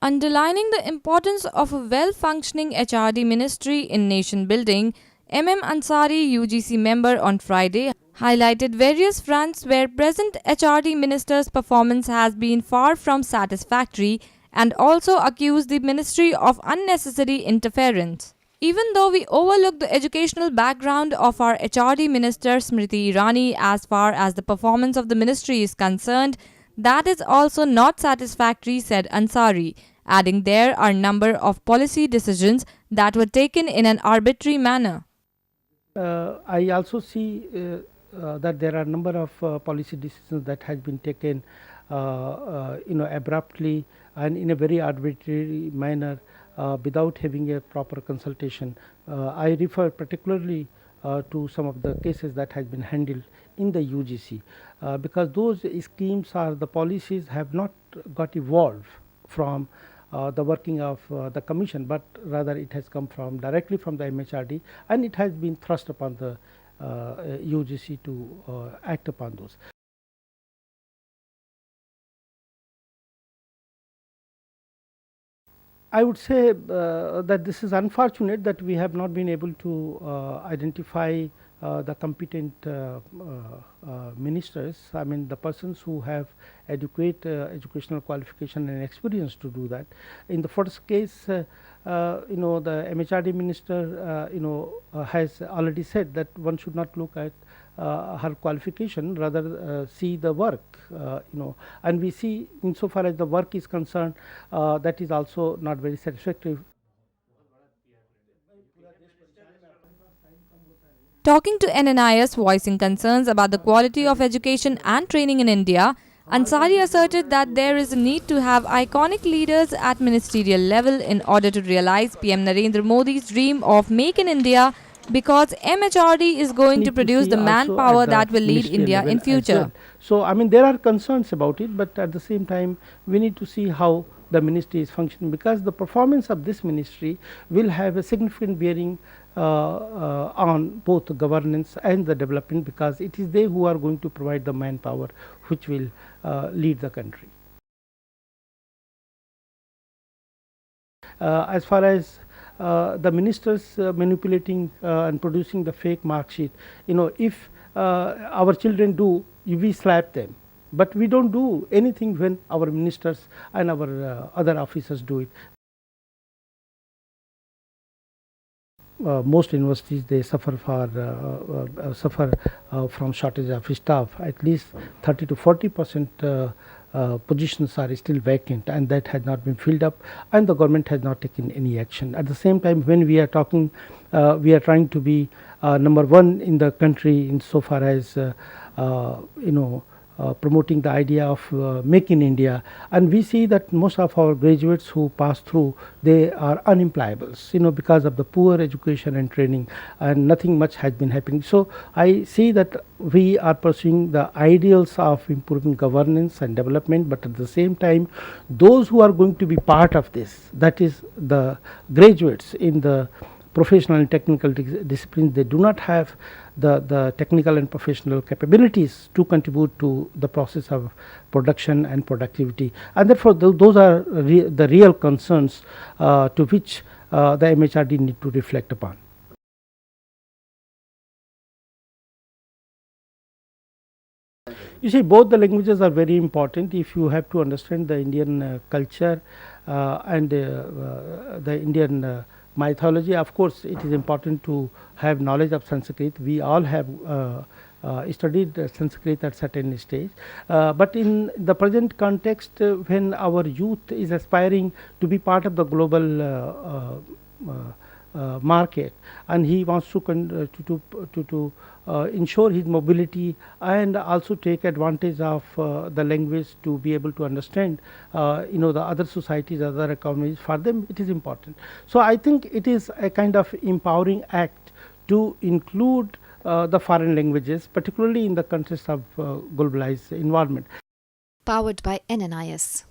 Underlining the importance of a well-functioning HRD ministry in nation building, Ansari, UGC member on Friday, highlighted various fronts where present HRD minister's performance has been far from satisfactory and also accused the ministry of unnecessary interference. Even though we overlook the educational background of our HRD minister Smriti Irani as far as the performance of the ministry is concerned, that is also not satisfactory, said Ansari, adding there are a number of policy decisions that were taken in an arbitrary manner. I also see that there are a number of policy decisions that has been taken, abruptly and in a very arbitrary manner without having a proper consultation. I refer particularly to some of the cases that has been handled in the UGC because those schemes or the policies have not got evolved from the working of the commission, but rather it has come from directly from the MHRD and it has been thrust upon the UGC to act upon those. I would say that this is unfortunate that we have not been able to identify the competent ministers, I mean the persons who have adequate educational qualification and experience to do that. In the first case, the MHRD minister has already said that one should not look at her qualification, rather see the work, and we see insofar as the work is concerned, that is also not very satisfactory. Talking to NNIS voicing concerns about the quality of education and training in India, Ansari asserted that there is a need to have iconic leaders at ministerial level in order to realize PM Narendra Modi's dream of Make in India, because MHRD is going to produce the manpower that will lead India in future. Well. So, I mean there are concerns about it, but at the same time we need to see how the ministry is functioning, because the performance of this ministry will have a significant bearing on both the governance and the development, because it is they who are going to provide the manpower which will lead the country. As far as the ministers manipulating and producing the fake mark sheet, if our children do, we slap them, but we don't do anything when our ministers and our other officers do it. Most universities, they suffer from shortage of staff. At least 30 to 40% positions are still vacant, and that has not been filled up, and the government has not taken any action. At the same time, when we are talking, we are trying to be number one in the country insofar as promoting the idea of Make in India, and we see that most of our graduates who pass through, they are unemployables, because of the poor education and training, and nothing much has been happening. So I see that we are pursuing the ideals of improving governance and development, but at the same time those who are going to be part of this, that is the graduates in the professional and technical disciplines, they do not have the technical and professional capabilities to contribute to the process of production and productivity, and therefore those are the real concerns to which the MHRD need to reflect upon. You see, both the languages are very important if you have to understand the Indian culture and the Indian mythology. Of course, it is important to have knowledge of Sanskrit. We all have studied Sanskrit at certain stage, but in the present context, when our youth is aspiring to be part of the global market, and he wants to ensure his mobility and also take advantage of the language to be able to understand the other societies, other economies. For them it is important. So I think it is a kind of empowering act to include the foreign languages, particularly in the context of globalized environment. Powered by NNIS.